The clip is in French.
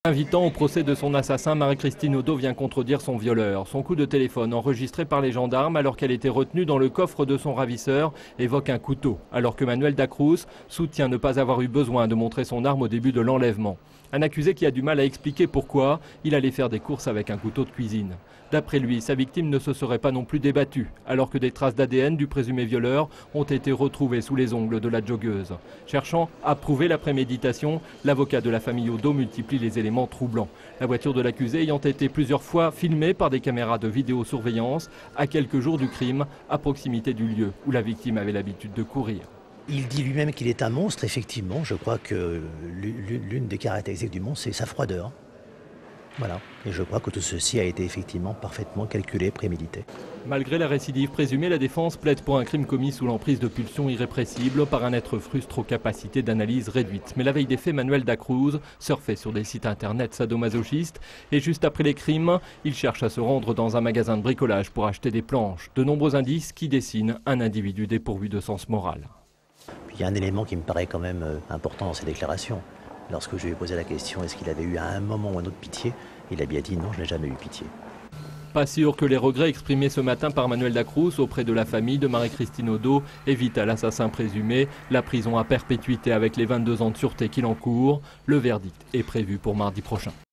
Invitant au procès de son assassin, Marie-Christine Odo vient contredire son violeur. Son coup de téléphone enregistré par les gendarmes alors qu'elle était retenue dans le coffre de son ravisseur évoque un couteau, alors que Manuel Dacruz soutient ne pas avoir eu besoin de montrer son arme au début de l'enlèvement. Un accusé qui a du mal à expliquer pourquoi il allait faire des courses avec un couteau de cuisine. D'après lui, sa victime ne se serait pas non plus débattue, alors que des traces d'ADN du présumé violeur ont été retrouvées sous les ongles de la joggeuse. Cherchant à prouver la préméditation, l'avocat de la famille Odo multiplie les éléments troublants. La voiture de l'accusé ayant été plusieurs fois filmée par des caméras de vidéosurveillance à quelques jours du crime, à proximité du lieu où la victime avait l'habitude de courir. Il dit lui-même qu'il est un monstre, effectivement. Je crois que l'une des caractéristiques du monstre, c'est sa froideur. Voilà. Et je crois que tout ceci a été effectivement parfaitement calculé, prémédité. Malgré la récidive présumée, la défense plaide pour un crime commis sous l'emprise de pulsions irrépressibles par un être frustre aux capacités d'analyse réduites. Mais la veille des faits, Manuel Dacruz surfait sur des sites internet sadomasochistes et juste après les crimes, il cherche à se rendre dans un magasin de bricolage pour acheter des planches. De nombreux indices qui dessinent un individu dépourvu de sens moral. Il y a un élément qui me paraît quand même important dans ces déclarations. Lorsque je lui ai posé la question, est-ce qu'il avait eu à un moment ou un autre pitié, il a bien dit non, je n'ai jamais eu pitié. Pas sûr que les regrets exprimés ce matin par Manuel Dacruz auprès de la famille de Marie-Christine Odo évitent à l'assassin présumé la prison à perpétuité avec les 22 ans de sûreté qu'il encourt. Le verdict est prévu pour mardi prochain.